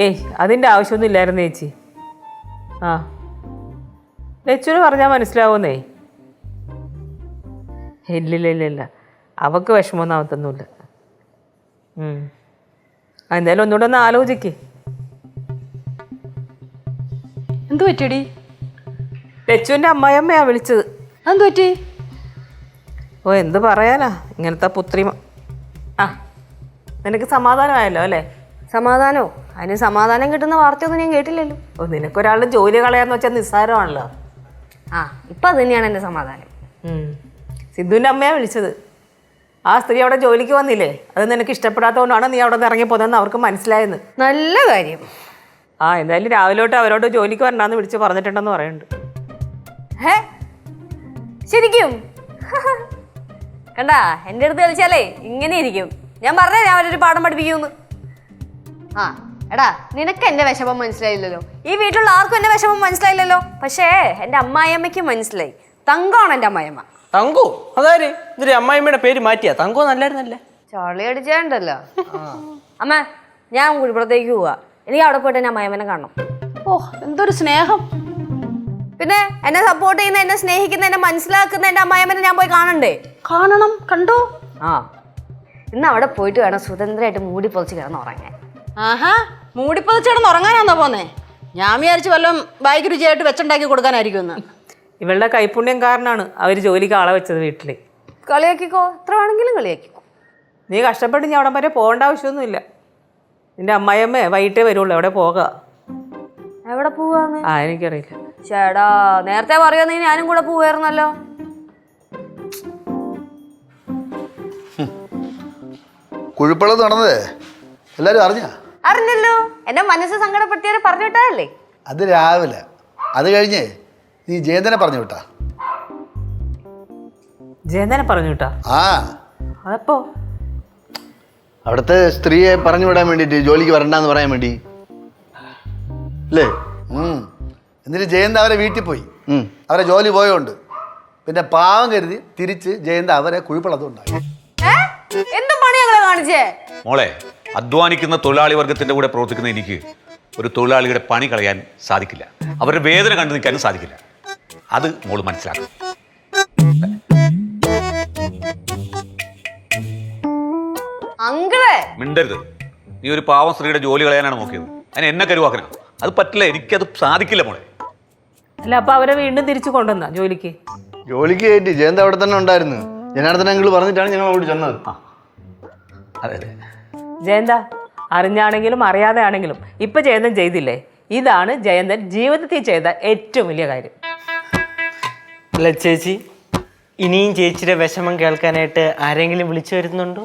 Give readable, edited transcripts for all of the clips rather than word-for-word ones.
ഏയ് അതിൻ്റെ ആവശ്യമൊന്നും ഇല്ലായിരുന്നു ചേച്ചി. ആ ലച്ചുവിന് പറഞ്ഞാൽ മനസ്സിലാവുന്നേ. ഇല്ല അവൾക്ക് വിഷമമൊന്നും ആവത്തൊന്നുമില്ല. എന്തായാലും ഒന്നുകൂടെ ഒന്ന് ആലോചിക്ക്. എന്തു പറ്റിയടി? ലച്ചുവിൻ്റെ അമ്മായിയമ്മയാ വിളിച്ചത്. എന്തു പറ്റി? ഓ എന്ത് പറയാനാ, ഇങ്ങനത്തെ പുത്രി. ആ നിനക്ക് സമാധാനമായല്ലോ അല്ലേ? സമാധാനോ? അതിന് സമാധാനം കിട്ടുന്ന വാർത്തയൊന്നും ഞാൻ കേട്ടില്ലല്ലോ. ഓ നിനക്കൊരാളുടെ ജോലി കളയാന്ന് വെച്ചാൽ നിസ്സാരമാണല്ലോ. ആ ഇപ്പം അത് തന്നെയാണ് എൻ്റെ സമാധാനം. സിദ്ധുവിൻ്റെ അമ്മയാണ് വിളിച്ചത്. ആ സ്ത്രീ അവിടെ ജോലിക്ക് വന്നില്ലേ, അത് നിനക്ക് ഇഷ്ടപ്പെടാത്തതുകൊണ്ടാണ് നീ അവിടെ നിന്ന് ഇറങ്ങി പോകുന്നതെന്ന് അവർക്ക് മനസ്സിലായെന്ന്. നല്ല കാര്യം. ആ എന്തായാലും രാവിലോട്ട് അവരോട് ജോലിക്ക് വരണ്ടാന്ന് വിളിച്ച് പറഞ്ഞിട്ടുണ്ടെന്ന് പറയുന്നുണ്ട്. ഹേ ശരിക്കും? കണ്ടാ എൻ്റെ അടുത്ത് കളിച്ചാലേ ഇങ്ങനെ ഇരിക്കും. ഞാൻ പറഞ്ഞേ ഞാൻ അവരൊരു പാഠം പഠിപ്പിക്കുമെന്ന്. ആ എടാ നിനക്ക് എൻ്റെ വിഷമം മനസ്സിലായില്ലല്ലോ, ഈ വീട്ടിലുള്ള ആർക്കും എൻ്റെ വിഷമം മനസ്സിലായില്ലല്ലോ. പക്ഷേ എൻ്റെ അമ്മായിയമ്മയ്ക്ക് മനസ്സിലായി. തങ്കമാണ് എൻ്റെ അമ്മായിയമ്മ. തങ്കോ? അതാര്? ഇതൊരു അമ്മായിമ്മയുടെ പേര് മാറ്റിയാ? തങ്കോ നല്ലായിരുന്നല്ലേ? ചളി അടിച്ചാണ്ടല്ലോ. അമ്മ ഞാൻ കുഴിപ്പുറത്തേക്ക് പോവാ, എനിക്ക് അവിടെ പോയിട്ട് എൻ്റെ അമ്മായിയമ്മനെ കാണണം. ഓ എന്തൊരു സ്നേഹം! പിന്നെ എന്നെ സപ്പോർട്ട് ചെയ്യുന്ന, എന്നെ സ്നേഹിക്കുന്ന, എന്നെ മനസ്സിലാക്കുന്ന എൻ്റെ അമ്മായിയമ്മനെ ഞാൻ പോയി കാണണ്ടേ? കാണണം. കണ്ടോ? ആ ഇന്ന് അവിടെ പോയിട്ട് വേണം സ്വതന്ത്രമായിട്ട് മൂടി പൊതിച്ച് കിടന്നുറങ്ങാൻ. ആഹാ, മൂടിപ്പൊതിച്ചിടന്ന് ഉറങ്ങാനാന്നോ പോന്നേ? ഞാൻ വിചാരിച്ചു വല്ലതും ബായിക്ക് രുചിയായിട്ട് വെച്ചുണ്ടാക്കി കൊടുക്കാനായിരിക്കും എന്ന്. ഇവളുടെ കൈപ്പുണ്യം കാരണമാണ് അവർ ജോലിക്ക് ആളെ വെച്ചത് വീട്ടിൽ. കളിയാക്കിക്കോ, എത്ര വേണമെങ്കിലും കളിയാക്കിക്കോ. നീ കഷ്ടപ്പെട്ട് ഞാൻ അവിടെ വരെ പോകേണ്ട ആവശ്യമൊന്നുമില്ല. നിന്റെ അമ്മായിയമ്മേ വൈകിട്ടേ വരുള്ളൂ. എവിടെ പോകാം? എവിടെ പോവാന്ന്? ആ എനിക്കറിയില്ല. ചേടാ നേരത്തെ പറയുന്ന ഞാനും കൂടെ പോവായിരുന്നല്ലോ. കുഴിപ്പള്ളത് നടന്നതേ എല്ലാരും അറിഞ്ഞല്ലോ. എന്നെ മനസ്സ് സങ്കടപ്പെടുത്തിയവരെ പറഞ്ഞു വിട്ടാലേ. അത് രാവിലെ. അത് കഴിഞ്ഞേ നീ ജയന്തനെ പറഞ്ഞു വിട്ടാ? ജയന്തനെ പറഞ്ഞു വിട്ടാ? ആ അതപ്പോ അവിടുത്തെ സ്ത്രീയെ പറഞ്ഞു വിടാൻ വേണ്ടിട്ട്, ജോലിക്ക് വരണ്ടെന്ന് പറയാൻ വേണ്ടി അല്ലേ? എന്നിട്ട് ജയന്ത അവരെ വീട്ടിൽ പോയി. അവരെ ജോലി പോയോണ്ട് പിന്നെ പാവം കരുതി തിരിച്ച് ജയന്ത അവരെ കുഴിപ്പള്ളതുണ്ടായി. എന്ത് പണി ഞങ്ങളെ കാണിച്ചേ? മോളെ, അധ്വാനിക്കുന്ന തൊഴിലാളി വർഗത്തിന്റെ കൂടെ പ്രവർത്തിക്കുന്ന എനിക്ക് ഒരു തൊഴിലാളിയുടെ പണി കളയാൻ സാധിക്കില്ല. അവരുടെ വേദന കണ്ടു നിൽക്കാനും സാധിക്കില്ല. അത് മോള് മനസ്സിലാക്കണം. അങ്കിളെ മിണ്ടരുത്. നീ ഒരു പാവം സ്ത്രീയുടെ ജോലി കളയാനാണ് നോക്കിയത്. അതിന് എന്നെ കരുവാക്കണം. അത് പറ്റില്ല, എനിക്കത് സാധിക്കില്ല മോളെ. അല്ല അപ്പൊ അവരെ വീണ്ടും തിരിച്ചു കൊണ്ടുവന്ന ജോലിക്ക്? ജോലിക്ക് കയറ്റി. ജയന്ത അവിടെ തന്നെ ഉണ്ടായിരുന്നു. ജനാർദ്ദന അങ്കിൾ പറഞ്ഞിട്ടാണ് ഞങ്ങൾ അവിടെ ചെന്നത്. അതെ അതെ. ജയന്ത അറിഞ്ഞാണെങ്കിലും അറിയാതെ ആണെങ്കിലും ഇപ്പൊ ജയന്തൻ ചെയ്തില്ലേ, ഇതാണ് ജയന്തൻ ജീവിതത്തിൽ ചെയ്ത ഏറ്റവും വലിയ കാര്യം. അല്ല ചേച്ചി, ഇനിയും ചേച്ചിയുടെ വിഷമം കേൾക്കാനായിട്ട് ആരെങ്കിലും വിളിച്ചു വരുന്നുണ്ടോ?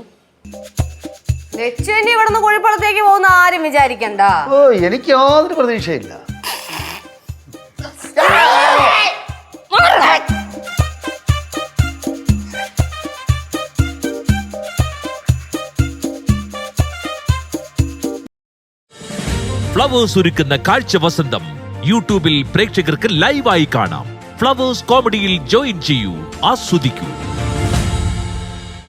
ലക്ഷ്മി ഇവിടുന്ന് കുഴിപ്പുറത്തേക്ക് പോകുന്ന ആരും വിചാരിക്കണ്ട. ഓ എനിക്ക് യാതൊരു പ്രതീക്ഷയില്ല. ഫ്ലവേഴ്സ് ഒരുക്കുന്ന കാഴ്ച വസന്തം യൂട്യൂബിൽ പ്രേക്ഷകർക്ക് ലൈവായി കാണാം. ഫ്ലവേഴ്സ് കോമഡിയിൽ ജോയിൻ ചെയ്യൂ, ആസ്വദിക്കൂ.